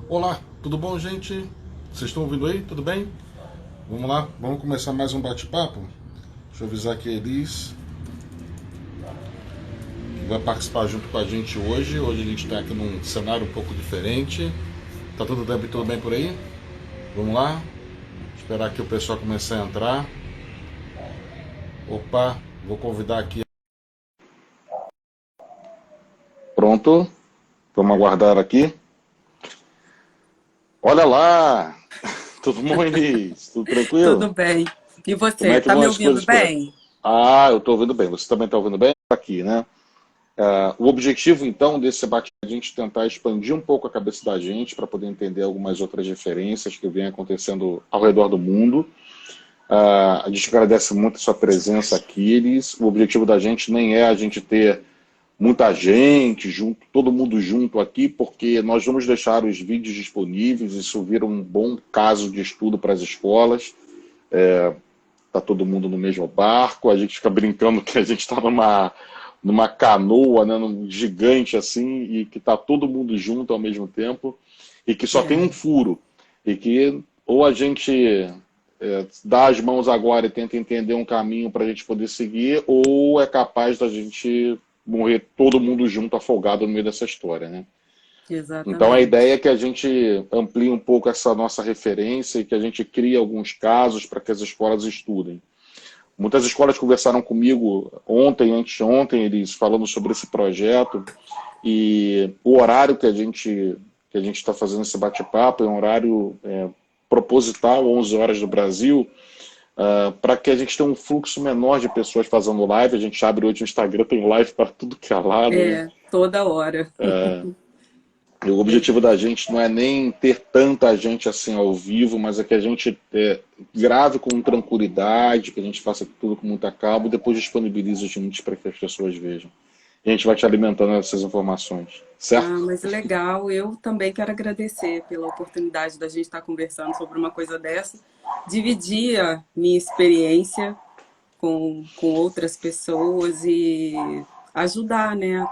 Olá, tudo bom, gente? Vocês estão ouvindo aí? Tudo bem? Vamos lá, vamos começar mais um bate-papo. Deixa eu avisar aqui a Elis, que vai participar junto com a gente hoje. Hoje a gente está aqui num cenário um pouco diferente. Tá tudo bem por aí? Vamos lá, esperar que o pessoal comece a entrar. Opa, vou convidar aqui. Pronto, vamos aguardar aqui. Olha lá! Tudo bom, Elis? Tudo tranquilo? Tudo bem. E Como é você, que tá vão me as ouvindo coisas por aí? bem? Ah, eu estou ouvindo bem. Você também está ouvindo bem? Aqui, né? O objetivo, então, desse debate é a gente tentar expandir um pouco a cabeça da gente para poder entender algumas outras referências que vêm acontecendo ao redor do mundo. A gente agradece muito a sua presença aqui, Iris. O objetivo da gente nem é a gente ter muita gente junto, todo mundo junto aqui, porque nós vamos deixar os vídeos disponíveis. Isso vira um bom caso de estudo para as escolas. Tá todo mundo no mesmo barco, a gente fica brincando que a gente está numa canoa, né, num gigante assim, e que tá todo mundo junto ao mesmo tempo, e que só tem É, um furo, e que ou a gente dá as mãos agora e tenta entender um caminho para a gente poder seguir, ou é capaz da gente morrer todo mundo junto, afogado no meio dessa história, né? Então a exatamente. ideia é que a gente amplie um pouco essa nossa referência e que a gente crie alguns casos para que as escolas estudem. Muitas escolas conversaram comigo ontem, anteontem, eles falando sobre esse projeto, e o horário que a gente está fazendo esse bate-papo é um horário proposital, 11 horas do Brasil, para que a gente tenha um fluxo menor de pessoas fazendo live. A gente abre hoje o Instagram, tem live para tudo que é lado, né? É, toda hora. E o objetivo da gente não é nem ter tanta gente assim ao vivo, mas é que a gente grave com tranquilidade, que a gente faça tudo com muita calma e depois disponibilize os links para que as pessoas vejam. E a gente vai te alimentando essas informações, Ah, certo? mas legal. Eu também quero agradecer pela oportunidade da gente estar conversando sobre uma coisa dessa. Dividir a minha experiência com outras pessoas e ajudar, né?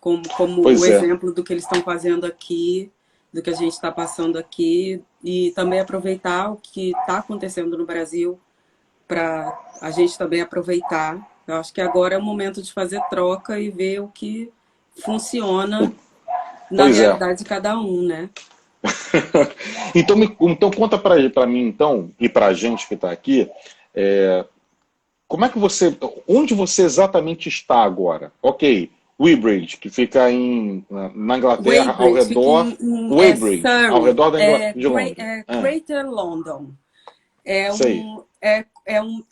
Como o Pois é, exemplo do que eles estão fazendo aqui, do que a gente está passando aqui, e também aproveitar o que está acontecendo no Brasil para a gente também aproveitar. Eu acho que agora é o momento de fazer troca e ver o que funciona na pois é. realidade de cada um, né? Então conta para mim então e para a gente que está aqui, como é que onde você exatamente está agora? Ok, Weybridge, que fica na Inglaterra, ao Weybridge fica redor, em Weybridge, ao Surrey, redor de Londres. Greater London. Sei,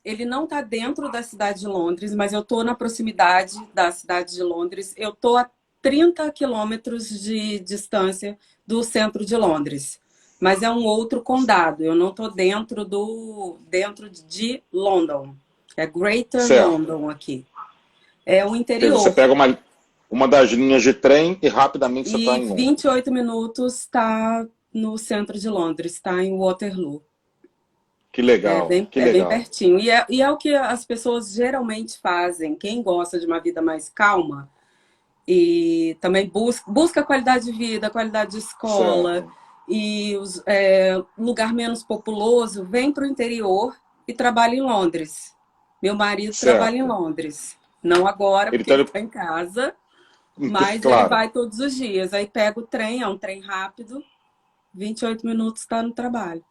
Ele não está dentro da cidade de Londres, mas eu estou na proximidade da cidade de Londres. Eu estou a 30 quilômetros de distância do centro de Londres. Mas é um outro condado. Eu não estou dentro de London. É Greater certo. London aqui. É o Quer dizer, você interior. pega uma das linhas de trem e rapidamente você está E em Londres. 28 minutos está no centro de Londres, está em Waterloo. Que legal, que É bem legal. pertinho. E é o que as pessoas geralmente fazem. Quem gosta de uma vida mais calma e também busca qualidade de vida, qualidade de escola Certo, e lugar menos populoso, vem para o interior e trabalha em Londres. Meu marido trabalha em certo. Londres. Não agora, Ele porque está, ele está em casa, mas ele claro, vai todos os dias. Aí pega o trem, é um trem rápido, 28 minutos está no trabalho.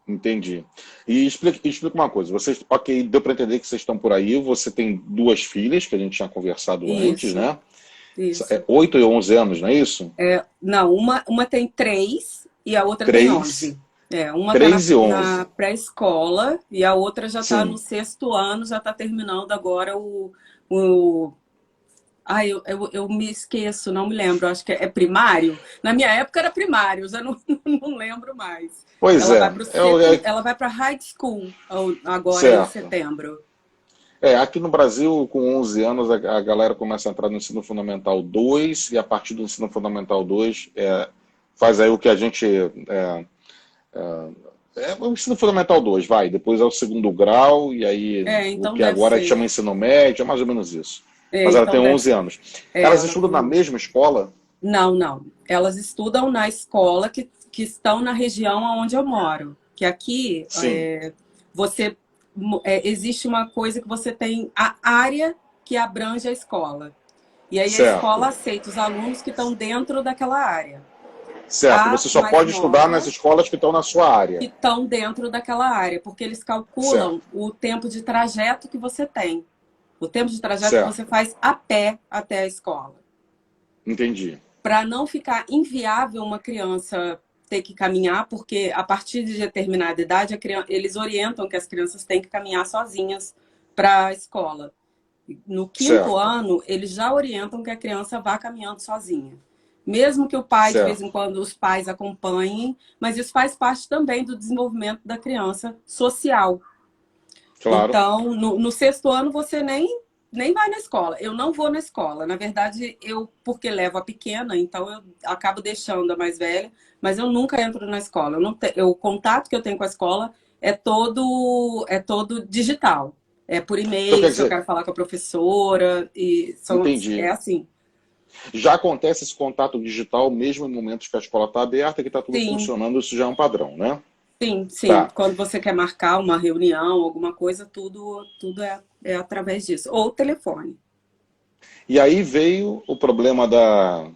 entendi. E explica uma coisa. Vocês, ok, deu para entender que vocês estão por aí. Você tem duas filhas, que a gente tinha conversado antes, Isso, né? isso. 8 e 11 anos, não é isso? Não, uma tem 3 e a outra tem 3, 11. Uma está 3 e na 11. pré-escola e a outra já está no Sim. sexto ano, já está terminando agora o... Ai, eu me esqueço, não me lembro, acho que é primário. Na minha época era primário, eu já não, não lembro mais. Pois Ela é, vai para ela vai para high school agora em certo. setembro. Aqui no Brasil, com 11 anos, a galera começa a entrar no ensino fundamental 2 e a partir do ensino fundamental 2 faz aí o que a gente o ensino fundamental 2 vai, depois é o segundo grau, e aí o Então que deve agora chama ser. ensino médio, é mais ou menos isso. Mas ela tem Então deve 11 ser. anos. Elas Ela estudam tem na 11. mesma escola? Não, não. Elas estudam na escola que estão na região onde eu moro. Que aqui Sim, você existe uma coisa que você tem a área que abrange a escola. E aí a escola certo. aceita os alunos que estão dentro daquela área. Certo. A Você só mais pode estudar nas nova escolas que estão na sua que área. estão dentro daquela área, porque eles calculam Certo, o tempo de trajeto que você tem. O tempo de trajeto que você certo. faz a pé até a escola. Entendi. Para não ficar inviável uma criança ter que caminhar, porque a partir de determinada idade, eles orientam que as crianças têm que caminhar sozinhas para a escola. No quinto Certo, ano, eles já orientam que a criança vá caminhando sozinha. Mesmo que o pai, de vez em certo. quando, os pais acompanhem, mas isso faz parte também do desenvolvimento da criança social. Claro. Então, no sexto ano, você nem vai na escola. Eu não vou na escola. Na verdade, porque levo a pequena, então eu acabo deixando a mais velha, mas eu nunca entro na escola. O contato que eu tenho com a escola é todo digital. É por Então e-mail, quer se eu dizer, quero falar com a professora, é entendi. assim. Já acontece esse contato digital mesmo em momentos que a escola está aberta, que está tudo Sim, funcionando, isso já é um padrão, né? sim, sim. Tá. Quando você quer marcar uma reunião, alguma coisa, tudo é através disso. Ou telefone. E aí veio o problema da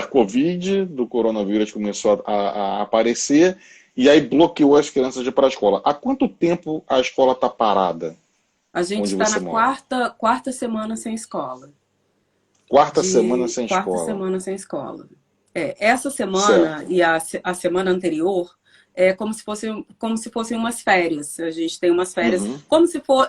Covid, do coronavírus começou a aparecer, e aí bloqueou as crianças de ir para a escola. Há quanto tempo a escola está parada A gente onde está você na mora? quarta semana sem escola. Quarta semana De sem quarta escola. semana sem escola. Essa semana Certo. e a semana anterior é como se fossem umas férias. A gente tem umas férias, Uhum. como se for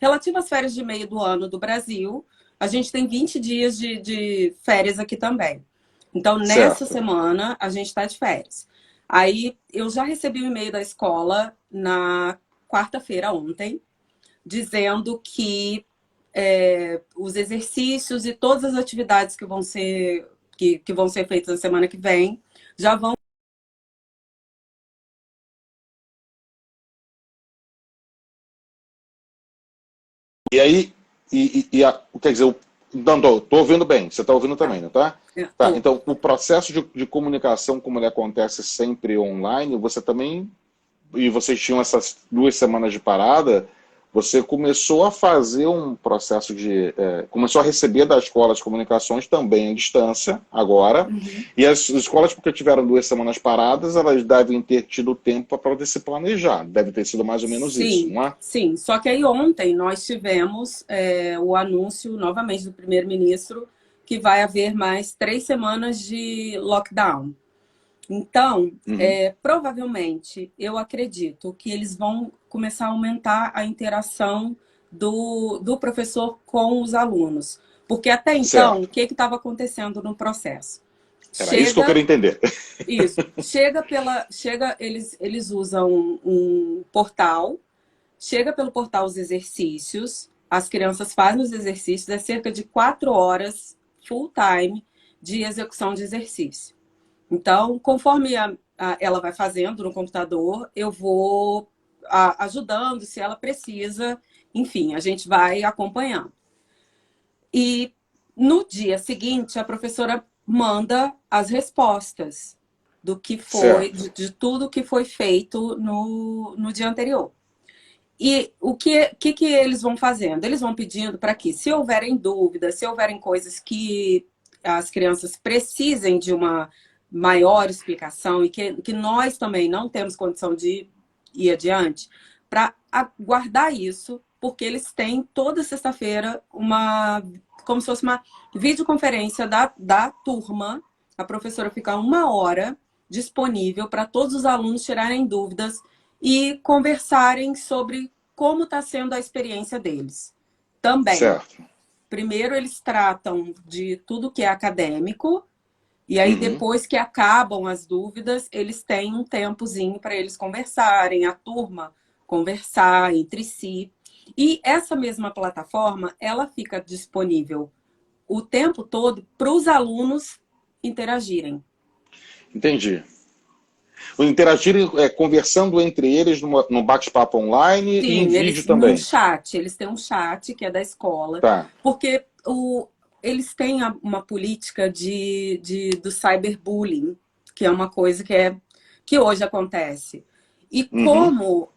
relativo às férias de meio do ano do Brasil, a gente tem 20 dias de férias aqui também. Então, nessa Certo. semana, a gente está de férias. Aí, eu já recebi um e-mail da escola na quarta-feira, ontem, dizendo que os exercícios e todas as atividades que vão ser feitas na semana que vem já vão. E aí, quer dizer, não, tô ouvindo bem, você está ouvindo Tá, também, não tá? Tá, tô. então o processo de comunicação, como ele acontece sempre online, você também, e vocês tinham essas 2 semanas de parada, você começou a fazer um processo começou a receber da escola as comunicações também à distância, agora, Uhum. e as escolas, porque tiveram 2 semanas paradas, elas devem ter tido tempo para poder se planejar, deve ter sido mais ou menos isso, Sim, não é? sim. Só que aí ontem nós tivemos o anúncio novamente do primeiro-ministro que vai haver mais 3 semanas de lockdown. Então, Uhum. provavelmente, eu acredito que eles vão começar a aumentar a interação do professor com os alunos. Porque até então, o Certo. que estava acontecendo no processo? Era isso que eu queria Chega, entender. isso, eles usam um portal, chega pelo portal os exercícios, as crianças fazem os exercícios, é cerca de 4 horas full time de execução de exercício. Então, conforme ela vai fazendo no computador, eu vou ajudando se ela precisa. Enfim, a gente vai acompanhando. E no dia seguinte, a professora manda as respostas do que foi, Certo. de tudo que foi feito no dia anterior. E o que eles vão fazendo? Eles vão pedindo para que, se houverem dúvidas, se houverem coisas que as crianças precisem de uma maior explicação e que nós também não temos condição de ir adiante, para guardar isso, porque eles têm toda sexta-feira como se fosse uma videoconferência da turma, a professora fica 1 hora disponível para todos os alunos tirarem dúvidas e conversarem sobre como está sendo a experiência deles. Também, Certo. primeiro eles tratam de tudo que é acadêmico, e aí Uhum. depois que acabam as dúvidas, eles têm um tempozinho para eles conversarem, a turma conversar entre si. E essa mesma plataforma, ela fica disponível o tempo todo para os alunos interagirem. Entendi. O interagir conversando entre eles num bate-papo online e em Sim, vídeo num também. chat, eles têm um chat que é da escola, Tá. porque eles têm uma política do cyberbullying, que é uma coisa que hoje acontece. E Uhum. como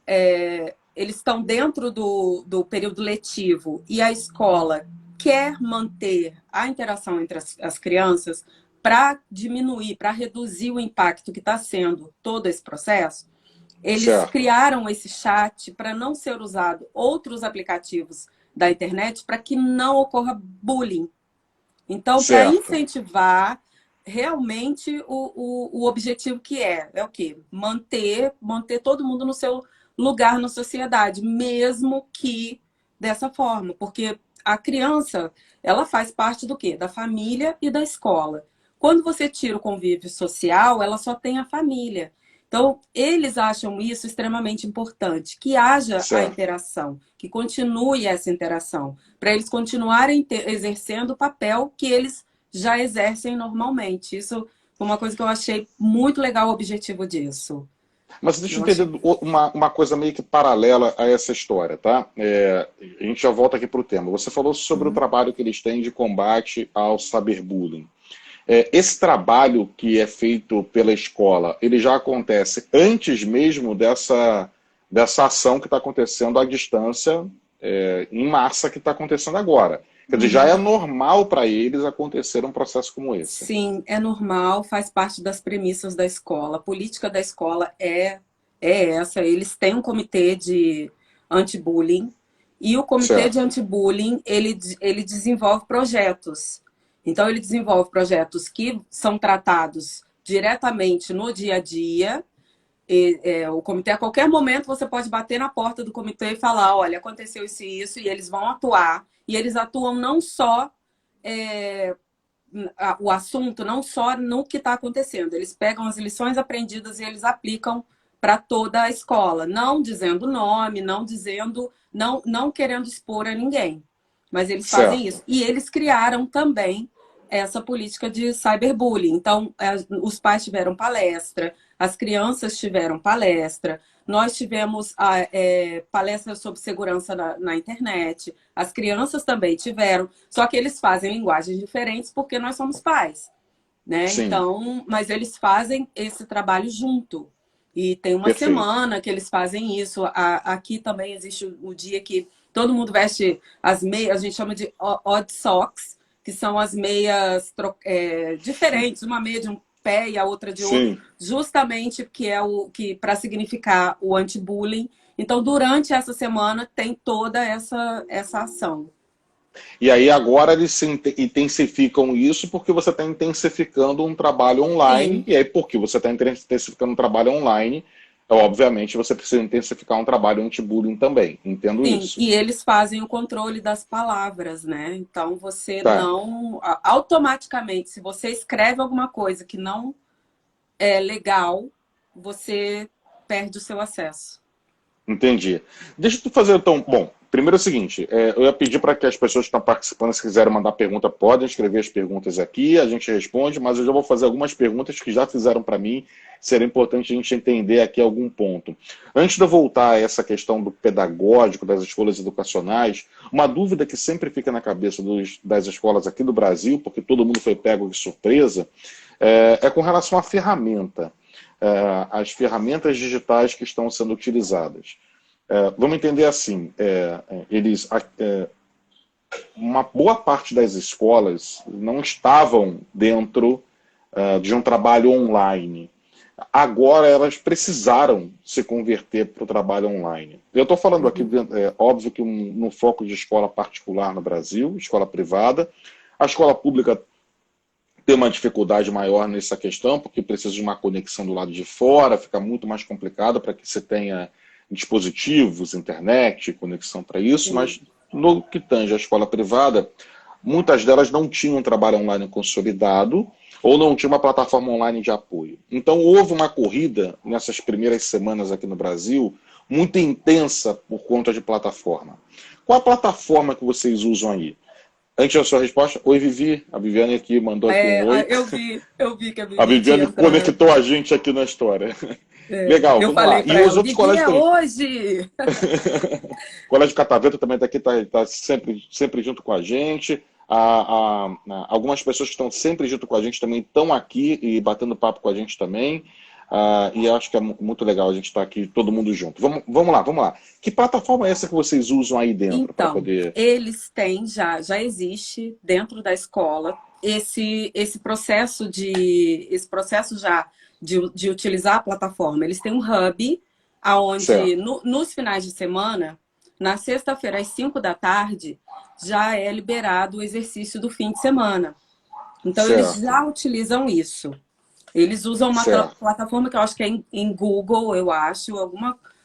eles estão dentro do período letivo e a escola quer manter a interação entre as crianças para diminuir, para reduzir o impacto que está sendo todo esse processo, eles Certo, criaram esse chat para não ser usado outros aplicativos da internet para que não ocorra bullying. Então, para certo. incentivar realmente o objetivo que é o quê? Manter todo mundo no seu lugar na sociedade, mesmo que dessa forma, porque a criança, ela faz parte do quê? Da família e da escola. Quando você tira o convívio social, ela só tem a família. Então, eles acham isso extremamente importante, que haja a Certo. interação, que continue essa interação para eles continuarem exercendo o papel que eles já exercem normalmente. Isso foi uma coisa que eu achei muito legal o objetivo disso. Mas deixa eu Eu entender achei. uma coisa meio que paralela a essa história, tá? A gente já volta aqui para o tema. Você falou sobre o Uhum. trabalho que eles têm de combate ao cyberbullying. Esse trabalho que é feito pela escola, ele já acontece antes mesmo dessa ação que está acontecendo à distância, em massa, que está acontecendo agora. Quer dizer, já Uhum. é normal para eles acontecer um processo como esse. Sim, é normal, faz parte das premissas da escola. A política da escola é essa. Eles têm um comitê de anti-bullying e o comitê de Certo. anti-bullying ele desenvolve projetos. Então, ele desenvolve projetos que são tratados diretamente no dia a dia. O comitê, a qualquer momento, você pode bater na porta do comitê e falar: olha, aconteceu isso e isso, e eles vão atuar. E eles atuam não só é, o assunto não só no que está acontecendo. Eles pegam as lições aprendidas e eles aplicam para toda a escola, não dizendo nome, não querendo expor a ninguém. Mas eles fazem Certo. isso. E eles criaram também essa política de cyberbullying. Então, os pais tiveram palestra, as crianças tiveram palestra, nós tivemos palestras sobre segurança na internet, as crianças também tiveram, só que eles fazem linguagens diferentes porque nós somos pais, né? Sim, Então, mas eles fazem esse trabalho junto. E tem uma perfeito. semana que eles fazem isso. Aqui também existe o dia que todo mundo veste as meias, a gente chama de odd socks, que são as meias diferentes, uma meia de um pé e a outra de outro, Sim. justamente que é o que para significar o anti-bullying. Então, durante essa semana tem toda essa ação. E aí agora eles se intensificam isso porque você está intensificando um trabalho online, Sim, e aí porque você está intensificando um trabalho online, obviamente você precisa intensificar um trabalho anti-bullying também. Entendo sim. isso. E eles fazem o controle das palavras, né? Então você Tá, não automaticamente, se você escreve alguma coisa que não é legal, você perde o seu acesso. entendi. Deixa eu fazer então. Bom, primeiro é o seguinte: eu ia pedir para que as pessoas que estão participando, se quiserem mandar pergunta, podem escrever as perguntas aqui, a gente responde, mas eu já vou fazer algumas perguntas que já fizeram para mim, seria importante a gente entender aqui algum ponto. Antes de eu voltar a essa questão do pedagógico, das escolas educacionais, uma dúvida que sempre fica na cabeça das escolas aqui do Brasil, porque todo mundo foi pego de surpresa, é com relação à ferramenta. As ferramentas digitais que estão sendo utilizadas. Vamos entender assim, uma boa parte das escolas não estavam dentro de um trabalho online. Agora elas precisaram se converter para o trabalho online. Eu estou falando aqui, Uhum. óbvio que no foco de escola particular no Brasil, escola privada. A escola pública tem uma dificuldade maior nessa questão, porque precisa de uma conexão do lado de fora, fica muito mais complicado para que você tenha dispositivos, internet, conexão para isso, Sim. mas no que tange a escola privada, muitas delas não tinham um trabalho online consolidado ou não tinha uma plataforma online de apoio. Então houve uma corrida nessas primeiras semanas aqui no Brasil muito intensa por conta de plataforma. Qual a plataforma que vocês usam aí? Antes da sua resposta, oi Vivi, a Viviane aqui mandou aqui um oi. Eu vi que a A Vivi tinha Viviane entrado. conectou a gente aqui na história. Legal, Eu vamos lá. falei E para os ela, outros Vivi colégios é também. hoje! O Colégio Catavento também está aqui, está sempre junto com a gente. Algumas pessoas que estão sempre junto com a gente também estão aqui e batendo papo com a gente também. E eu acho que é muito legal a gente estar aqui todo mundo junto. Vamos lá. Que plataforma é essa que vocês usam aí dentro para Então, poder... eles têm, já existe dentro da escola esse processo já de utilizar a plataforma. Eles têm um hub, onde nos finais de semana, na sexta-feira às 5 da tarde, já é liberado o exercício do fim de semana. Então, eles já utilizam isso. Eles usam uma plataforma que eu acho que é em Google, eu acho,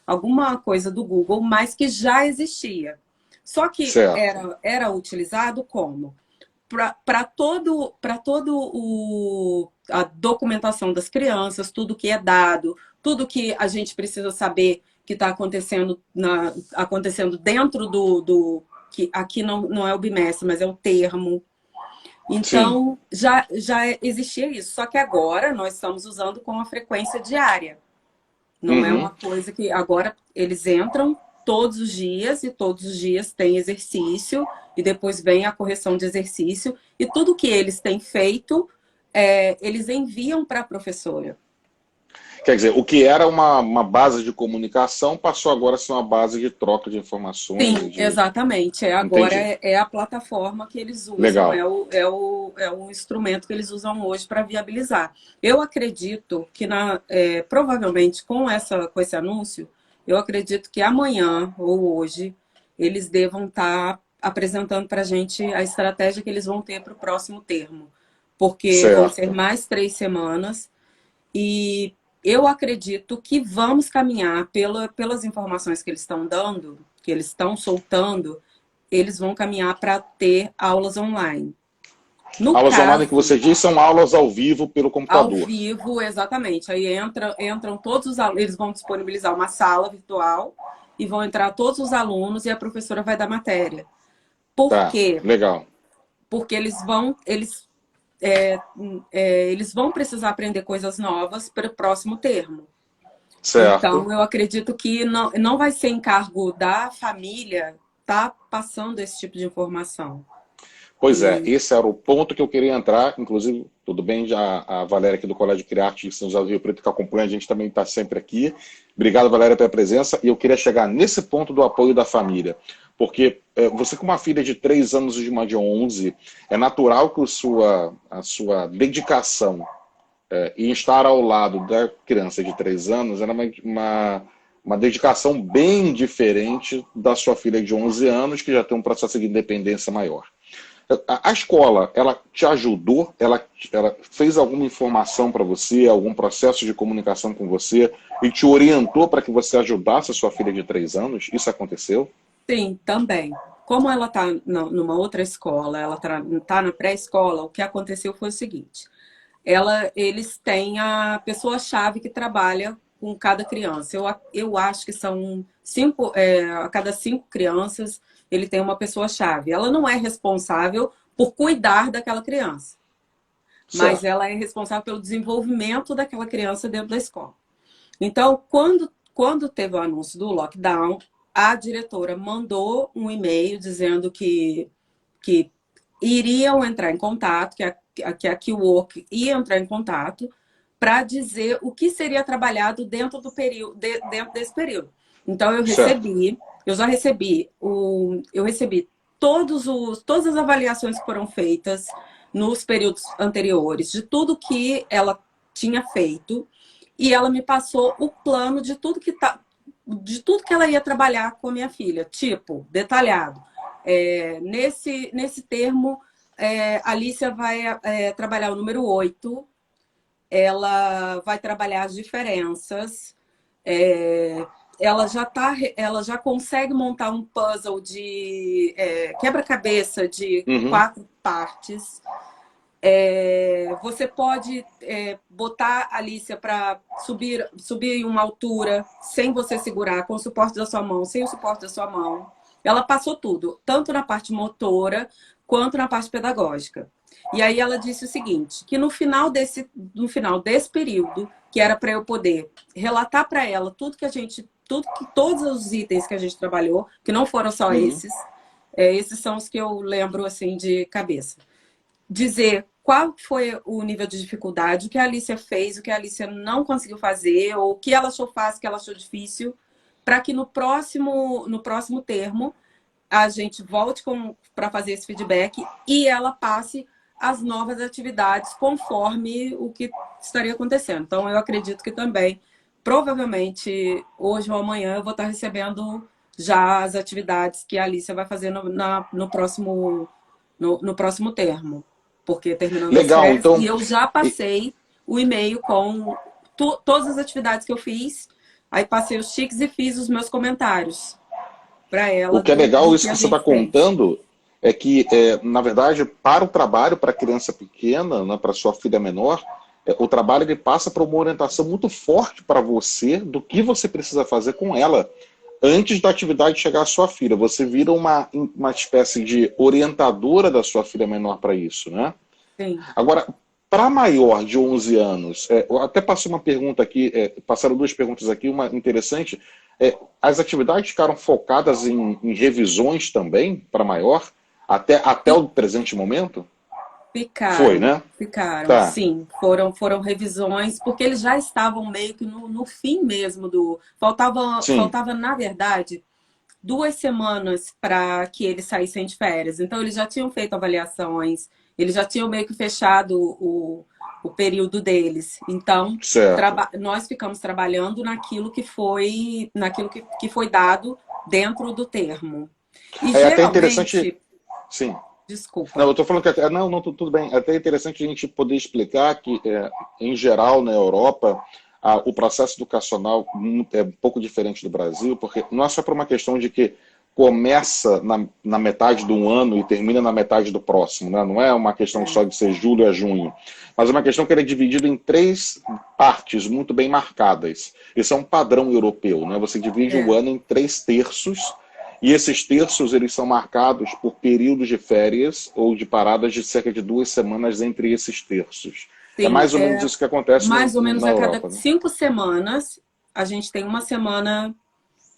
alguma coisa do Google, mas que já existia. Só que era utilizado como? Para a documentação das crianças, tudo que é dado, tudo que a gente precisa saber que está acontecendo, acontecendo dentro que aqui não é o bimestre, mas é o termo. Então, já existia isso. Só que agora nós estamos usando com a frequência diária. Não é uma coisa que... Agora eles entram todos os dias e todos os dias tem exercício e depois vem a correção de exercício. E tudo que eles têm feito, eles enviam para a professora. Quer dizer, o que era uma base de comunicação passou agora a ser uma base de troca de informações. Sim, exatamente. Agora é a plataforma que eles usam, legal. É o instrumento que eles usam hoje para viabilizar. Eu acredito que, provavelmente, com esse anúncio, eu acredito que amanhã ou hoje eles devam estar apresentando para a gente a estratégia que eles vão ter para o próximo termo. Porque vão ser mais 3 semanas e... Eu acredito que vamos caminhar pelas informações que eles estão dando, que eles estão soltando, eles vão caminhar para ter aulas online. Aulas online que você diz são aulas ao vivo pelo computador. Ao vivo, exatamente. Aí entram todos os alunos, eles vão disponibilizar uma sala virtual e vão entrar todos os alunos e a professora vai dar matéria. Por quê? Legal. Porque eles vão precisar aprender coisas novas para o próximo termo. Certo. Então, eu acredito que não vai ser encargo da família estar passando esse tipo de informação. Pois esse era o ponto que eu queria entrar. Inclusive, tudo bem, já a Valéria aqui do Colégio Criarte de São José do Rio Preto que acompanha, a gente também está sempre aqui. Obrigado, Valéria, pela presença. E eu queria chegar nesse ponto do apoio da família. Porque você com uma filha de 3 anos e uma de 11, é natural que a sua dedicação em estar ao lado da criança de 3 anos era uma dedicação bem diferente da sua filha de 11 anos, que já tem um processo de independência maior. A escola, ela te ajudou? Ela fez alguma informação para você, algum processo de comunicação com você e te orientou para que você ajudasse a sua filha de 3 anos? Isso aconteceu? Sim, também. Como ela está numa outra escola, ela está na pré-escola, o que aconteceu foi o seguinte. Eles têm a pessoa-chave que trabalha com cada criança. Eu acho que são 5, a cada 5 crianças, ele tem uma pessoa-chave. Ela não é responsável por cuidar daquela criança, mas ela é responsável pelo desenvolvimento daquela criança dentro da escola. Então, quando teve o anúncio do lockdown, a diretora mandou um e-mail dizendo que iriam entrar em contato, que a Keywork ia entrar em contato para dizer o que seria trabalhado dentro desse período. Então, eu já recebi todas as avaliações que foram feitas nos períodos anteriores, de tudo que ela tinha feito, e ela me passou o plano de tudo que ela ia trabalhar com a minha filha, tipo, detalhado. Nesse termo, a Alicia vai trabalhar o número 8, ela vai trabalhar as diferenças, ela já consegue montar um puzzle de quebra-cabeça de 4 partes. Você pode botar a Alicia para subir em uma altura sem você segurar, com o suporte da sua mão, sem o suporte da sua mão. Ela passou tudo, tanto na parte motora quanto na parte pedagógica. E aí ela disse o seguinte, que no final desse período, que era para eu poder relatar para ela todos os itens que a gente trabalhou, que não foram só esses, Esses são os que eu lembro assim de cabeça. Dizer qual foi o nível de dificuldade, o que a Alicia fez, o que a Alicia não conseguiu fazer, ou o que ela achou fácil, o que ela achou difícil, para que no próximo termo a gente volte para fazer esse feedback e ela passe as novas atividades conforme o que estaria acontecendo. Então, eu acredito que também, provavelmente, hoje ou amanhã, eu vou estar recebendo já as atividades que a Alicia vai fazer no próximo termo, porque terminando as Legal, férias, então, e eu já passei o e-mail com todas as atividades que eu fiz, aí passei os tiques e fiz os meus comentários para o ela que é legal, do isso que que a você está gente fez. contando, é que, na verdade, para o trabalho, para a criança pequena, né, para sua filha menor, o trabalho ele passa por uma orientação muito forte para você do que você precisa fazer com ela antes da atividade chegar à sua filha. Você vira uma espécie de orientadora da sua filha menor para isso, né? Sim. Agora, para maior de 11 anos, eu até passei uma pergunta aqui, passaram duas perguntas aqui, uma interessante. As atividades ficaram focadas em revisões também para maior, até o presente momento? Foi, Ficaram, né? ficaram, Tá, sim. Foram revisões, porque eles já estavam meio que no fim mesmo do. sim, Faltava, na verdade, 2 semanas para que eles saíssem de férias. Então, eles já tinham feito avaliações, eles já tinham meio que fechado o período deles. Então, certo. nós ficamos trabalhando naquilo que foi dado dentro do termo. E É até interessante, geralmente, sim. Não, eu desculpa. estou falando que não, não, tudo bem. É até interessante a gente poder explicar que, em geral, na Europa, o processo educacional é um pouco diferente do Brasil, porque não é só por uma questão de que começa na metade de um ano e termina na metade do próximo, né? Não é uma questão É, só de ser julho a junho, mas é uma questão que ele é dividido em três partes muito bem marcadas. Isso é um padrão europeu, né? Você divide o é. ano em três terços e esses terços eles são marcados por períodos de férias ou de paradas de cerca de 2 semanas entre esses terços. É Sim, mais ou menos isso que acontece mais ou menos na a cada Europa, né? 5 semanas, a gente tem uma semana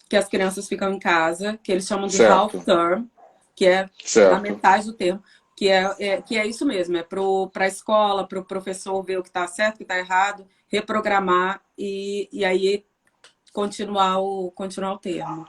que as crianças ficam em casa, que eles chamam de half Certo, term, que é na certo. metade do termo, que é isso mesmo, é para a escola, para o professor ver o que está certo, o que está errado, reprogramar e aí continuar o termo.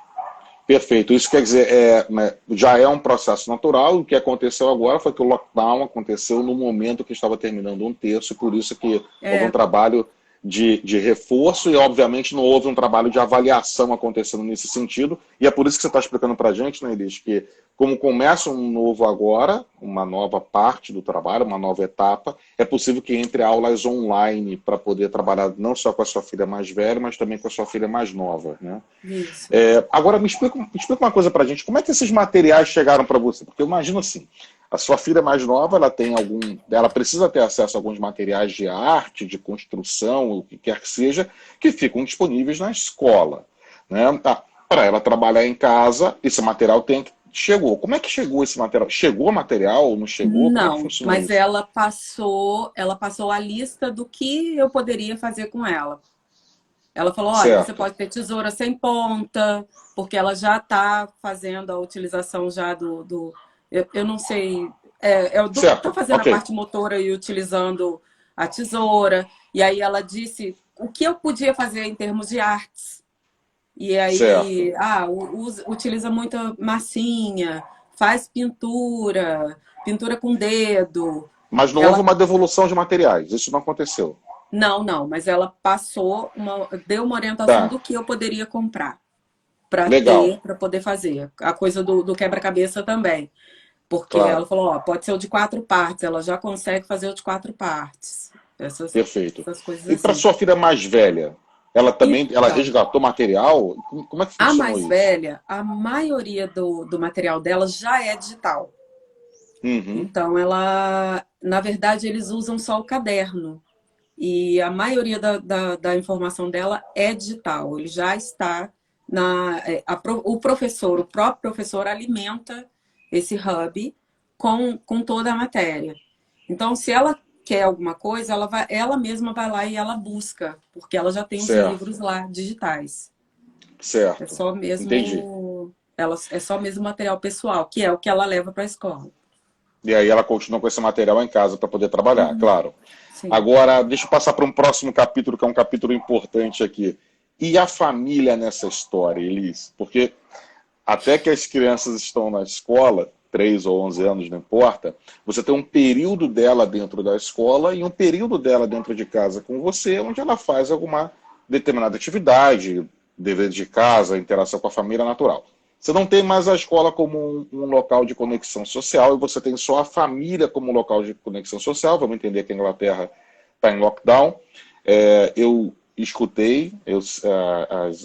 Perfeito. Isso quer dizer, né, já é um processo natural. O que aconteceu agora foi que o lockdown aconteceu no momento que estava terminando um terço, por isso que houve um É, trabalho de reforço e, obviamente, não houve um trabalho de avaliação acontecendo nesse sentido. E é por isso que você está explicando para a gente, né, Elis, que como começa um novo agora, uma nova parte do trabalho, uma nova etapa, é possível que entre aulas online para poder trabalhar não só com a sua filha mais velha, mas também com a sua filha mais nova, né? isso. Agora, me explica uma coisa pra gente. Como é que esses materiais chegaram para você? Porque eu imagino assim, a sua filha mais nova, ela precisa ter acesso a alguns materiais de arte, de construção, o que quer que seja, que ficam disponíveis na escola, né? Para ela trabalhar em casa, esse material chegou. Como é que chegou esse material? Chegou o material? Não chegou? Como é que Não, funcionou mas isso? ela passou a lista do que eu poderia fazer com ela. Ela falou: olha, você Certo, pode ter tesoura sem ponta, porque ela já está fazendo a utilização já eu não sei, tá certo, fazendo a ok, parte motora e utilizando a tesoura. E aí ela disse o que eu podia fazer em termos de artes. E certo. aí, utiliza muita massinha, faz pintura com dedo. Mas não houve Ela uma devolução de materiais, isso não aconteceu. Não, não, mas ela deu uma orientação Tá, do que eu poderia comprar para legal, ter, para poder fazer. A coisa do quebra-cabeça também. Porque ela claro. falou, ó, pode ser o de 4 partes, ela já consegue fazer o de 4 partes. Perfeito. Essas coisas E para assim. sua filha mais velha, ela Então, resgatou material? Como é que a funcionou mais isso? velha, a maioria do material dela já é digital. Uhum, Então, na verdade, eles usam só o caderno. E a maioria da informação dela é digital. Ele já está o próprio professor alimenta esse hub com toda a matéria. Então, se ela quer alguma coisa, ela mesma vai lá e ela busca, porque ela já tem os certo, livros lá digitais. É certo. só Entendi. mesmo. Ela é só mesmo material pessoal, que é o que ela leva para a escola. E aí ela continua com esse material em casa para poder trabalhar, claro. Sim. Agora, deixa eu passar para um próximo capítulo, que é um capítulo importante aqui. E a família nessa história, Elis? Porque até que as crianças estão na escola, 3 ou 11 anos, não importa, você tem um período dela dentro da escola e um período dela dentro de casa com você, onde ela faz alguma determinada atividade, dever de casa, interação com a família natural. Você não tem mais a escola como um local de conexão social e você tem só a família como local de conexão social. Vamos entender que a Inglaterra está em lockdown. Eu escutei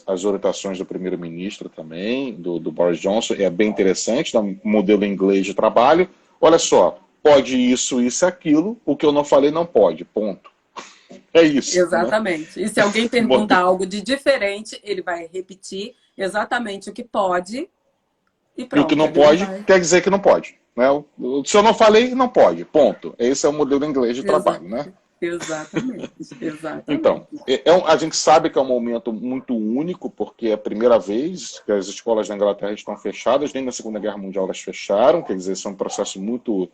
as orientações do primeiro-ministro também, do Boris Johnson. É bem interessante, dá um modelo inglês de trabalho. Olha só, pode isso, isso e aquilo. O que eu não falei não pode, ponto. É isso. Exatamente. Né? E se alguém perguntar algo de diferente, ele vai repetir exatamente o que pode e E o que pronto. não Ele não pode, vai. quer dizer que não pode. Né? Se eu não falei, não pode. Ponto. Esse é o modelo inglês de Exa- trabalho, né? Exatamente. Então, Exatamente. a gente sabe que é um momento muito único, porque é a primeira vez que as escolas da Inglaterra estão fechadas, nem na Segunda Guerra Mundial elas fecharam, quer dizer, isso é um processo muito,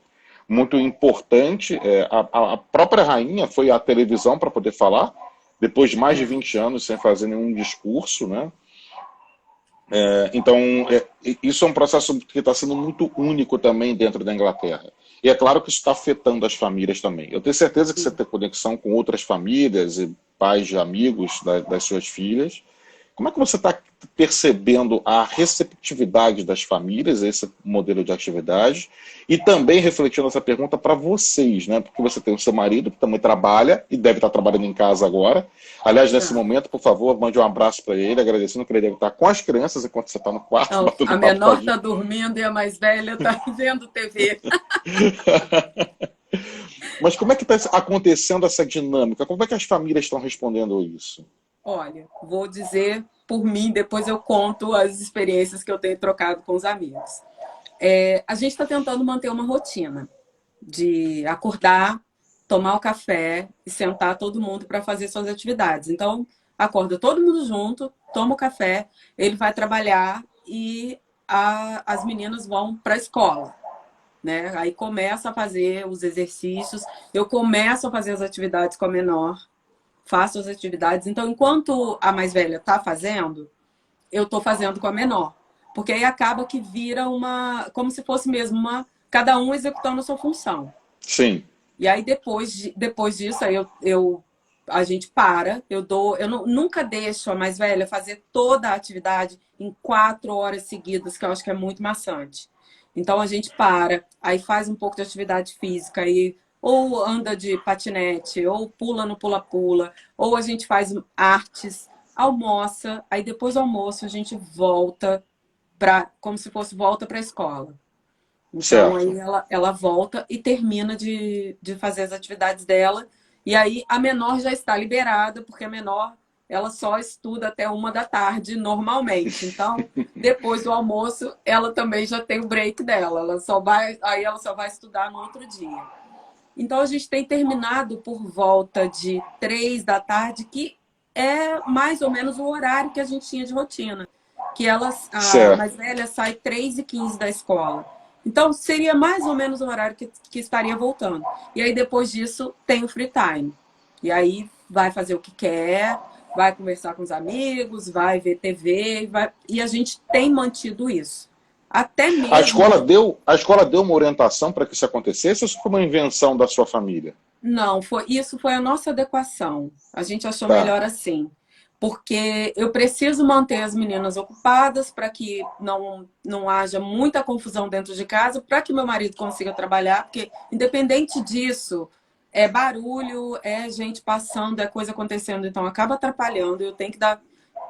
muito importante. A própria rainha foi à televisão para poder falar, depois de mais de É. 20 anos sem fazer nenhum discurso, né? Então, isso é um processo que está sendo muito único também dentro da Inglaterra. E é claro que isso está afetando as famílias também. Eu tenho certeza que você tem conexão com outras famílias e pais de amigos das suas filhas. Como é que você está percebendo a receptividade das famílias a esse modelo de atividade? E também refletindo essa pergunta para vocês, né? Porque você tem o seu marido que também trabalha e deve estar trabalhando em casa agora. Aliás, nesse Tá. momento, por favor, mande um abraço para ele, agradecendo que ele deve estar com as crianças enquanto você está no quarto, Então, batendo a papo com a menor gente. está dormindo e a mais velha está vendo TV. Mas como é que está acontecendo essa dinâmica? Como é que as famílias estão respondendo a isso? Olha, vou dizer por mim, depois eu conto as experiências que eu tenho trocado com os amigos. A gente está tentando manter uma rotina de acordar, tomar o café e sentar todo mundo para fazer suas atividades. Então, acorda todo mundo junto, toma o café, ele vai trabalhar e as meninas vão para a escola. Né? Aí começa a fazer os exercícios, eu começo a fazer as atividades com a menor, faço as atividades. Então, enquanto a mais velha está fazendo, eu estou fazendo com a menor. Porque aí acaba que vira como se fosse mesmo cada um executando a sua função. Sim. E aí depois disso, aí a gente para, nunca deixo a mais velha fazer toda a atividade em 4 horas seguidas, que eu acho que é muito maçante. Então a gente para, aí faz um pouco de atividade física, aí ou anda de patinete, ou pula no pula-pula, ou a gente faz artes, almoça, aí depois do almoço a gente volta como se fosse volta para a escola. Então, Certo. aí ela volta e termina de fazer as atividades dela. E aí a menor já está liberada, porque a menor ela só estuda até 1 da tarde normalmente. Então, depois do almoço, ela também já tem o break dela. Ela só vai estudar no outro dia. Então, a gente tem terminado por volta de 3 da tarde, que é mais ou menos o horário que a gente tinha de rotina. Que a Certo. mais velha sai 3h15 da escola. Então, seria mais ou menos o horário que estaria voltando. E aí, depois disso, tem o free time. E aí, vai fazer o que quer, vai conversar com os amigos, vai ver TV, e a gente tem mantido isso. Até mesmo. A escola deu uma orientação para que isso acontecesse ou isso foi uma invenção da sua família? Não, isso foi a nossa adequação. A gente achou Tá. melhor assim. Porque eu preciso manter as meninas ocupadas para que não haja muita confusão dentro de casa, para que meu marido consiga trabalhar, porque independente disso, é barulho, é gente passando, é coisa acontecendo, então acaba atrapalhando, eu tenho que dar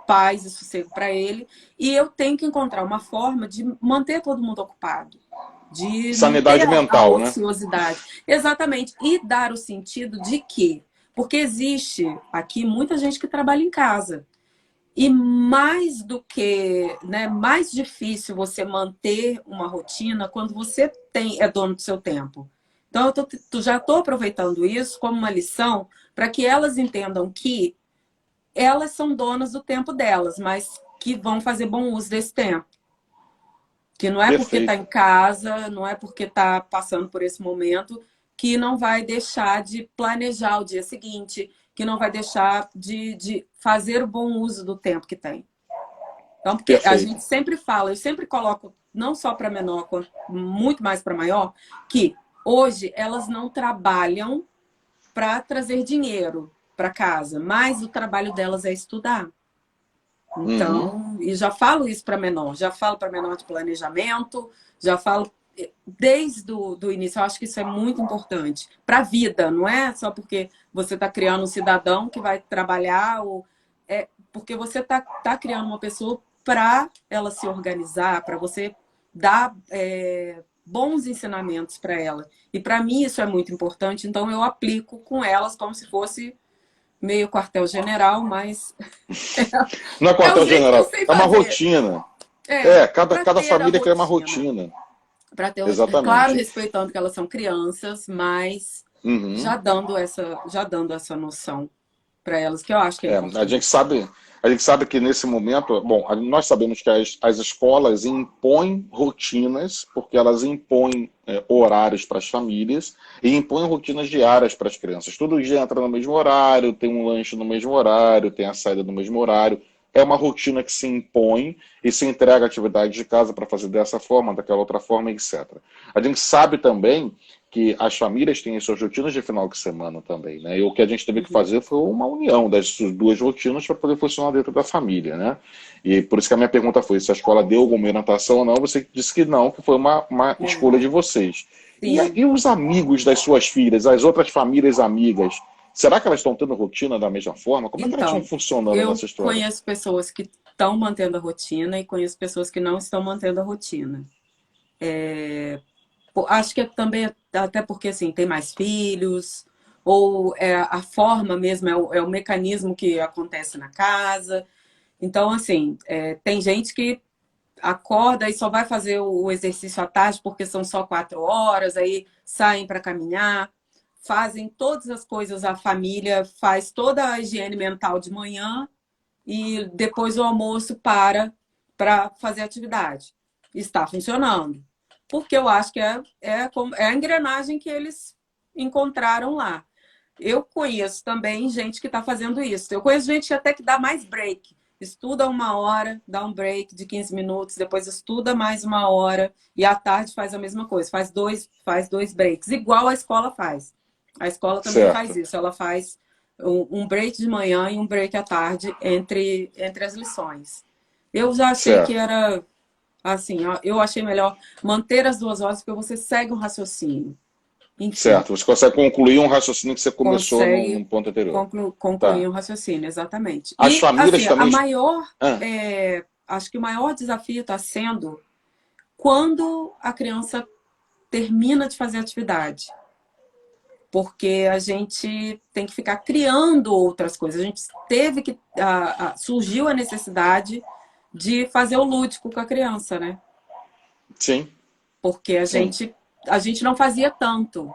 paz e sossego para ele, e eu tenho que encontrar uma forma de manter todo mundo ocupado, de não ter Sanidade a mental, né? ociosidade. Exatamente. E dar o sentido de que, porque existe aqui muita gente que trabalha em casa. E mais do que, né, mais difícil você manter uma rotina quando você é dono do seu tempo. Então, já estou aproveitando isso como uma lição para que elas entendam que elas são donas do tempo delas, mas que vão fazer bom uso desse tempo. Que não é porque está Perfeito. em casa, não é porque está passando por esse momento, que não vai deixar de planejar o dia seguinte, que não vai deixar de fazer o bom uso do tempo que tem. Então, porque a Perfeito. gente sempre fala, eu sempre coloco, não só para menor, quanto muito mais para maior, que hoje elas não trabalham para trazer dinheiro para casa, mas o trabalho delas é estudar. Uhum. Então, e já falo isso para menor, já falo para menor de planejamento, já falo desde do início, eu acho que isso é muito importante para a vida, não é só porque você está criando um cidadão que vai trabalhar, ou é porque você tá criando uma pessoa para ela se organizar, para você dar bons ensinamentos para ela. E para mim isso é muito importante, então eu aplico com elas como se fosse meio quartel-general, mas Não é é o jeito que eu quartel-general, sei é uma fazer. rotina. É, para Cada ter a família cria uma rotina. rotina. Para ter, claro, Exatamente. respeitando que elas são crianças, mas Uhum. já dando essa noção para elas, que eu acho que é importante. A gente sabe que nesse momento, bom, nós sabemos que as escolas impõem rotinas, porque elas impõem horários para as famílias e impõem rotinas diárias para as crianças. Todo dia entra no mesmo horário, tem um lanche no mesmo horário, tem a saída no mesmo horário. É uma rotina que se impõe e se entrega atividade de casa para fazer dessa forma, daquela outra forma, etc. A gente sabe também que as famílias têm as suas rotinas de final de semana também, né? E o que a gente teve que Uhum. fazer foi uma união das duas rotinas para poder funcionar dentro da família, né? E por isso que a minha pergunta foi se a escola deu alguma orientação ou não. Você disse que não, que foi uma É, escolha de vocês. sim. E os amigos das suas filhas, as outras famílias amigas, será que elas estão tendo rotina da mesma forma? Como é que elas estão Então, funcionando eu nessa história? conheço pessoas que estão mantendo a rotina e conheço pessoas que não estão mantendo a rotina. Acho que é também até porque assim, tem mais filhos, ou a forma mesmo, é o mecanismo que acontece na casa. Então, assim, tem gente que acorda e só vai fazer o exercício à tarde porque são só 4 horas, aí saem para caminhar, fazem todas as coisas, a família faz toda a higiene mental de manhã e depois o almoço para fazer atividade. Está funcionando. Porque eu acho que é a engrenagem que eles encontraram lá. Eu conheço também gente que está fazendo isso. Eu conheço gente que até que dá mais break. Estuda 1 hora, dá um break de 15 minutos, depois estuda mais 1 hora e à tarde faz a mesma coisa, faz dois breaks, igual a escola faz. A escola também faz Certo, isso, ela faz um break de manhã e um break à tarde entre as lições. Eu já achei que certo. era assim, eu achei melhor manter as 2 horas porque você segue um raciocínio. Enfim, Certo. Você consegue concluir um raciocínio que você começou num consegue ponto anterior. concluir Tá. um raciocínio, exatamente. As E, famílias assim, também. Ah, acho que o maior desafio está sendo quando a criança termina de fazer atividade. Porque a gente tem que ficar criando outras coisas. A gente teve que. Surgiu a necessidade de fazer o lúdico com a criança, né? sim, Porque a sim. gente, a gente não fazia tanto,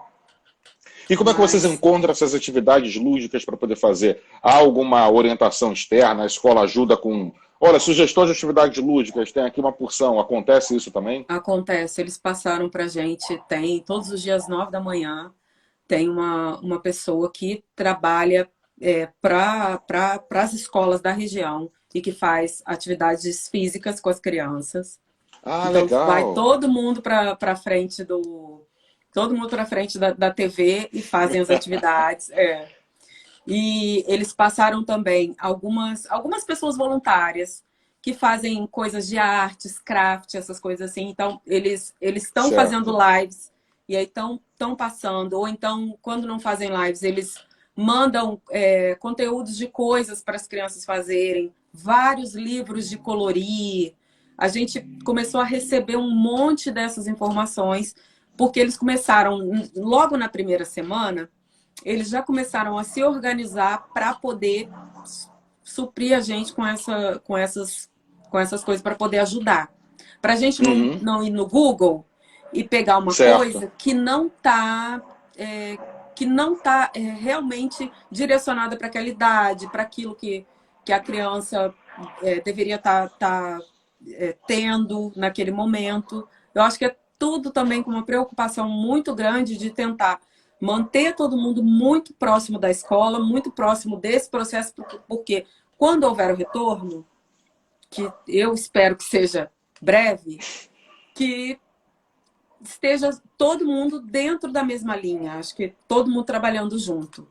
E como é que vocês mas encontram essas atividades lúdicas para poder fazer? Há alguma orientação externa? A escola ajuda com. Olha, sugestões de atividades lúdicas, tem aqui uma porção. Acontece isso também? acontece. Eles passaram para a gente, tem todos os dias 9 da manhã, tem uma pessoa que trabalha para as escolas da região e que faz atividades físicas com as crianças. Ah, Então vai legal. todo mundo para frente todo mundo para frente da TV e fazem as atividades. E eles passaram também algumas pessoas voluntárias que fazem coisas de artes, craft, essas coisas assim. Então, eles estão fazendo Certo. lives e aí estão passando. Ou então, quando não fazem lives, eles mandam conteúdos de coisas para as crianças fazerem, vários livros de colorir. A gente começou a receber um monte dessas informações, porque eles começaram, logo na primeira semana, eles já começaram a se organizar para poder suprir a gente com essas coisas para poder ajudar. Para a gente Uhum. não ir no Google e pegar uma Certo. coisa que não tá realmente direcionada para aquela idade, para aquilo que a criança deveria estar tendo naquele momento. Eu acho que é tudo também com uma preocupação muito grande de tentar manter todo mundo muito próximo da escola, muito próximo desse processo, porque quando houver o retorno, que eu espero que seja breve, que esteja todo mundo dentro da mesma linha. Acho que todo mundo trabalhando junto.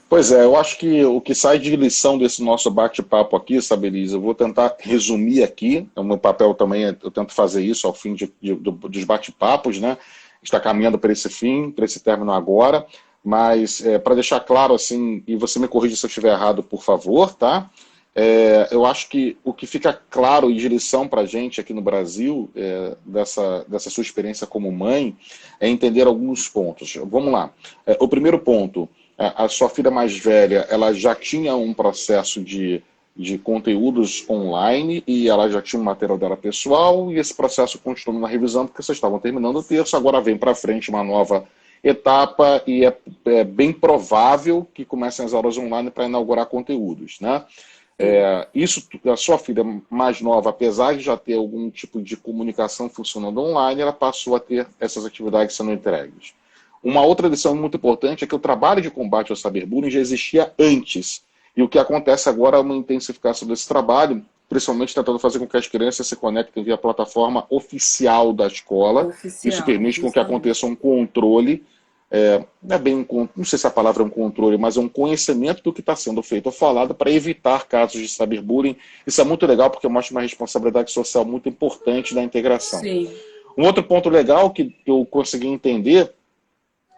Pois é, eu acho que o que sai de lição desse nosso bate-papo aqui, sabe, Elisa, eu vou tentar resumir aqui, o meu papel também é, eu tento fazer isso ao fim dos bate-papos, né? Está caminhando para esse fim, para esse término agora, mas para deixar claro assim, e você me corrija se eu estiver errado, por favor, tá? Eu acho que o que fica claro e de lição para a gente aqui no Brasil, dessa sua experiência como mãe, é entender alguns pontos. Vamos lá. O primeiro ponto, a sua filha mais velha, ela já tinha um processo de conteúdos online e ela já tinha um material dela pessoal e esse processo continua numa revisão porque vocês estavam terminando o terço, agora vem para frente uma nova etapa e é bem provável que comecem as aulas online para inaugurar conteúdos, né? Isso, a sua filha mais nova, apesar de já ter algum tipo de comunicação funcionando online, ela passou a ter essas atividades sendo entregues. Uma outra lição muito importante é que o trabalho de combate ao cyberbullying já existia antes. E o que acontece agora é uma intensificação desse trabalho, principalmente tentando fazer com que as crianças se conectem via plataforma oficial da escola. Isso permite com que aconteça um controle, não é bem não sei se a palavra é um controle, mas é um conhecimento do que está sendo feito ou falado para evitar casos de cyberbullying. Isso é muito legal porque mostra uma responsabilidade social muito importante da integração. Sim. Um outro ponto legal que eu consegui entender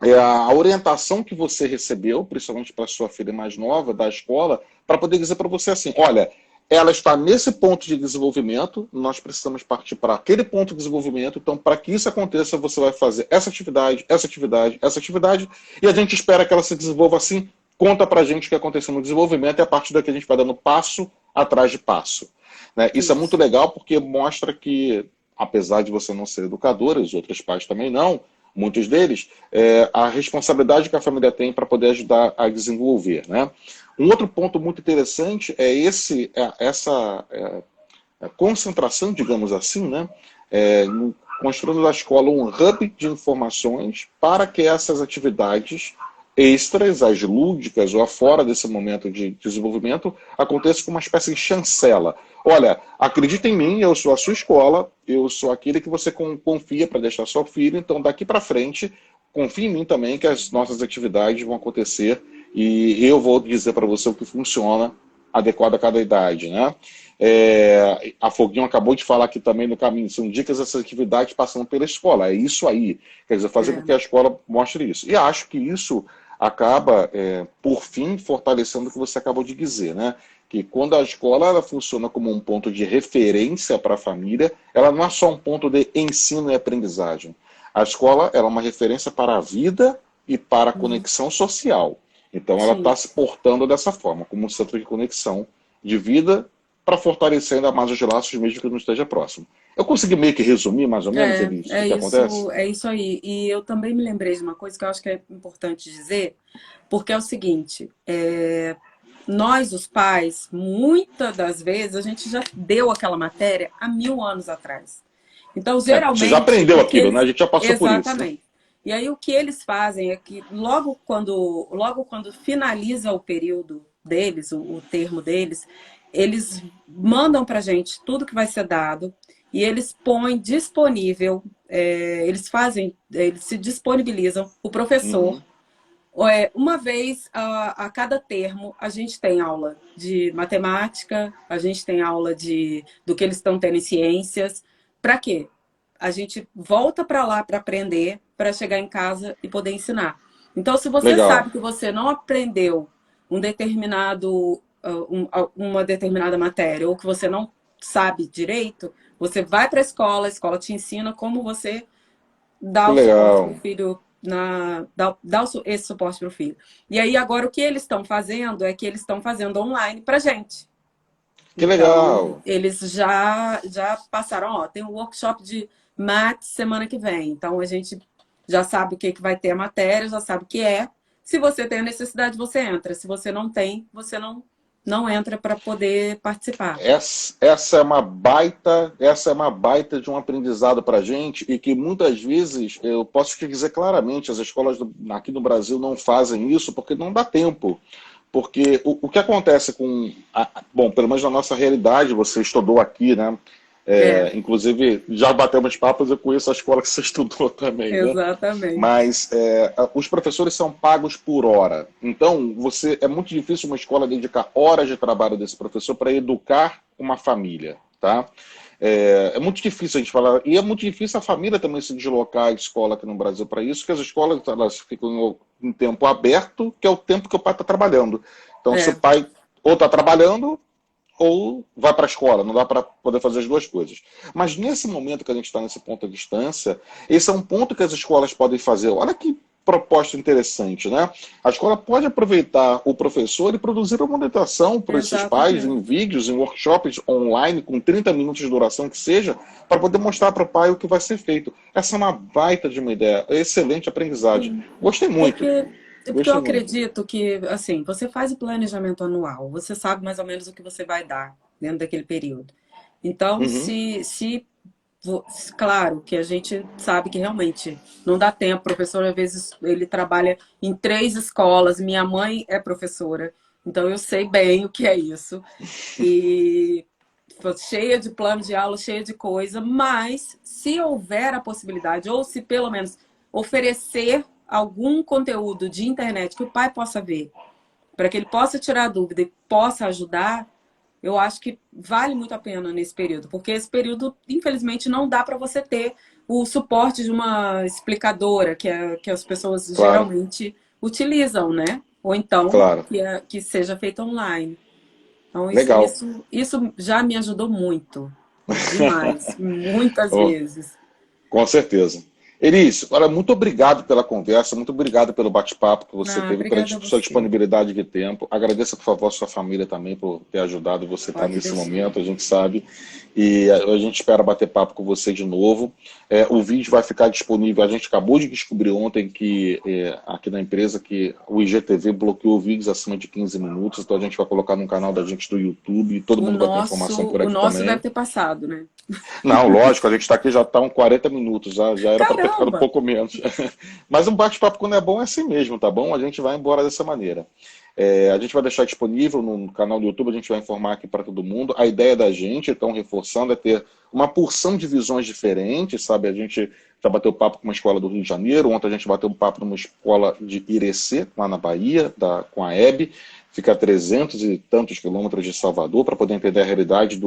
é a orientação que você recebeu, principalmente para a sua filha mais nova, da escola, para poder dizer para você assim, olha, ela está nesse ponto de desenvolvimento, nós precisamos partir para aquele ponto de desenvolvimento, então para que isso aconteça, você vai fazer essa atividade, essa atividade, essa atividade, e a gente espera que ela se desenvolva assim, conta para a gente o que aconteceu no desenvolvimento, e a partir daqui a gente vai dando passo atrás de passo. Né? Isso é muito legal porque mostra que, apesar de você não ser educadora, os outros pais também não, muitos deles, a responsabilidade que a família tem para poder ajudar a desenvolver. Né? Um outro ponto muito interessante é essa concentração, digamos assim, né? Construindo na escola um hub de informações para que essas atividades extras, as lúdicas ou fora desse momento de desenvolvimento, aconteça com uma espécie de chancela. Olha, acredita em mim, eu sou a sua escola, eu sou aquele que você confia para deixar seu filho, então daqui para frente, confie em mim também que as nossas atividades vão acontecer e eu vou dizer para você o que funciona adequado a cada idade, né? A Foguinho acabou de falar aqui também no caminho, são dicas dessas atividades passando pela escola, é isso aí, quer dizer, fazer com que a escola mostre isso. E acho que isso acaba, por fim, fortalecendo o que você acabou de dizer, né? Que quando a escola ela funciona como um ponto de referência para a família, ela não é só um ponto de ensino e aprendizagem. A escola ela é uma referência para a vida e para a conexão social. Então ela está se portando dessa forma, como um centro de conexão de vida para fortalecer ainda mais os laços, mesmo que não esteja próximo. Eu consegui meio que resumir mais ou menos, Elis, o que acontece? É isso aí. E eu também me lembrei de uma coisa que eu acho que é importante dizer, porque é o seguinte, nós, os pais, muitas das vezes, a gente já deu aquela matéria há 1000 anos atrás. Então, geralmente... Você já aprendeu aquilo, né? A gente já passou por isso. Exatamente. E aí, o que eles fazem é que logo quando finaliza o período deles, o termo deles, eles mandam para a gente tudo que vai ser dado e eles põem disponível, eles se disponibilizam, o professor... Uma vez a cada termo, a gente tem aula de matemática, a gente tem aula do que eles estão tendo em ciências. Para quê? A gente volta para lá para aprender, para chegar em casa e poder ensinar. Então, se você sabe que você não aprendeu uma determinada matéria, ou que você não sabe direito, você vai para a escola te ensina como você dá o suporte para o filho, esse suporte para o filho. E aí, agora, o que eles estão fazendo é que eles estão fazendo online para gente. Que legal! Então, eles já passaram, tem um workshop de maths semana que vem. Então, a gente já sabe o que vai ter a matéria, já sabe o que é. Se você tem a necessidade, você entra. Se você não tem, você não não entra para poder participar. Essa é uma baita de um aprendizado para a gente e que muitas vezes, eu posso te dizer claramente, as escolas aqui no Brasil não fazem isso porque não dá tempo. Porque o que acontece bom, pelo menos na nossa realidade, você estudou aqui, né? Inclusive, já batemos papos, eu conheço a escola que você estudou também, né? Exatamente. Mas os professores são pagos por hora. Então, é muito difícil uma escola dedicar horas de trabalho desse professor para educar uma família, tá? É muito difícil a gente falar, e é muito difícil a família também se deslocar à escola aqui no Brasil para isso, porque as escolas elas ficam em tempo aberto, que é o tempo que o pai está trabalhando. Então, se o pai ou está trabalhando, ou vai para a escola, não dá para poder fazer as duas coisas. Mas nesse momento que a gente está nesse ponto de distância, esse é um ponto que as escolas podem fazer. Olha que proposta interessante, né? A escola pode aproveitar o professor e produzir uma meditação para esses pais em vídeos, em workshops online, com 30 minutos de duração que seja, para poder mostrar para o pai o que vai ser feito. Essa é uma baita de uma ideia, excelente aprendizagem. Sim. Gostei muito. Porque eu acredito que, assim, você faz o planejamento anual, você sabe mais ou menos o que você vai dar dentro daquele período. Então, claro que a gente sabe que realmente não dá tempo. O professor, às vezes, ele trabalha em 3 escolas. Minha mãe é professora, então eu sei bem o que é isso. E cheia de plano de aula, cheia de coisa, mas se houver a possibilidade, ou se pelo menos oferecer algum conteúdo de internet que o pai possa ver, para que ele possa tirar dúvida e possa ajudar, eu acho que vale muito a pena nesse período, porque esse período, infelizmente, não dá para você ter o suporte de uma explicadora, que as pessoas geralmente utilizam, né? Ou então que seja feito online. Então, Legal. isso já me ajudou muito. Demais. Muitas vezes. Com certeza. Elis, olha, muito obrigado pela conversa, muito obrigado pelo bate-papo que você teve, pela sua disponibilidade de tempo. Agradeça, por favor, a sua família também por ter ajudado você estar nesse momento, a gente sabe. E a gente espera bater papo com você de novo. O vídeo vai ficar disponível. A gente acabou de descobrir ontem que aqui na empresa que o IGTV bloqueou vídeos acima de 15 minutos, então a gente vai colocar no canal da gente do YouTube e todo mundo vai ter informação por aqui também. O nosso deve ter passado, né? Não, lógico, a gente está aqui já está uns 40 minutos, já era para ter ficado um pouco menos. Mas um bate-papo quando é bom é assim mesmo, tá bom? A gente vai embora dessa maneira. A gente vai deixar disponível no canal do YouTube, a gente vai informar aqui para todo mundo. A ideia da gente, então, reforçando, é ter uma porção de visões diferentes, sabe? A gente já bateu papo com uma escola do Rio de Janeiro, ontem a gente bateu um papo numa escola de Irecê, lá na Bahia, com a EB, fica a 300 e tantos quilômetros de Salvador, para poder entender a realidade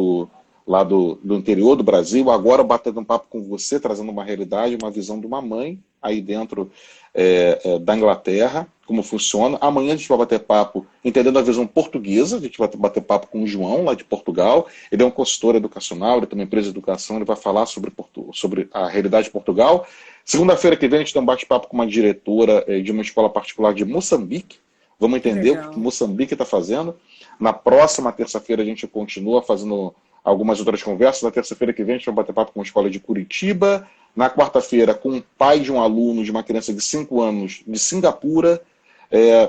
lá do interior do Brasil. Agora batendo um papo com você, trazendo uma realidade, uma visão de uma mãe aí dentro da Inglaterra, como funciona. Amanhã a gente vai bater papo entendendo a visão portuguesa, a gente vai bater papo com o João, lá de Portugal. Ele é um consultor educacional, ele tem uma empresa de educação, ele vai falar sobre a realidade de Portugal. Segunda-feira que vem a gente tem um bate-papo com uma diretora de uma escola particular de Moçambique. Vamos entender o que Moçambique está fazendo. Na próxima terça-feira a gente continua fazendo algumas outras conversas. Na terça-feira que vem a gente vai bater papo com uma escola de Curitiba. Na quarta-feira com um pai de um aluno de uma criança de 5 anos de Singapura.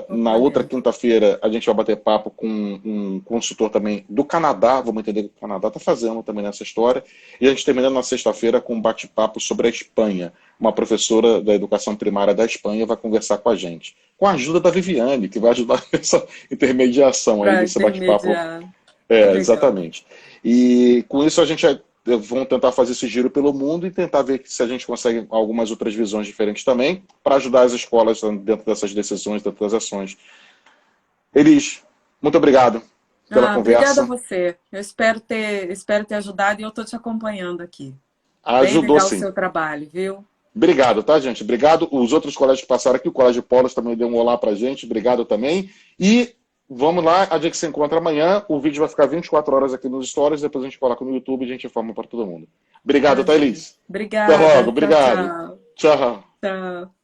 Na outra quinta-feira a gente vai bater papo com um consultor também do Canadá. Vamos entender o que o Canadá está fazendo também nessa história. E a gente terminando na sexta-feira com um bate-papo sobre a Espanha. Uma professora da educação primária da Espanha vai conversar com a gente. Com a ajuda da Viviane, que vai ajudar nessa intermediação aí desse bate-papo. Exatamente. E com isso a gente vamos tentar fazer esse giro pelo mundo e tentar ver se a gente consegue algumas outras visões diferentes também, para ajudar as escolas dentro dessas decisões, dentro das ações. Elis, muito obrigado pela conversa. Obrigada a você. Eu espero ter ajudado e eu estou te acompanhando aqui. Ajudou, bem legal sim. O seu trabalho, viu? Obrigado, tá, gente? Obrigado. Os outros colégios que passaram aqui, o Colégio Polos também deu um olá pra gente. Obrigado também. E vamos lá, a gente se encontra amanhã. O vídeo vai ficar 24 horas aqui nos stories, depois a gente coloca no YouTube e a gente informa para todo mundo. Obrigado, tá, Elis? Obrigada. Até logo, obrigado. Tchau. Tchau. Tchau.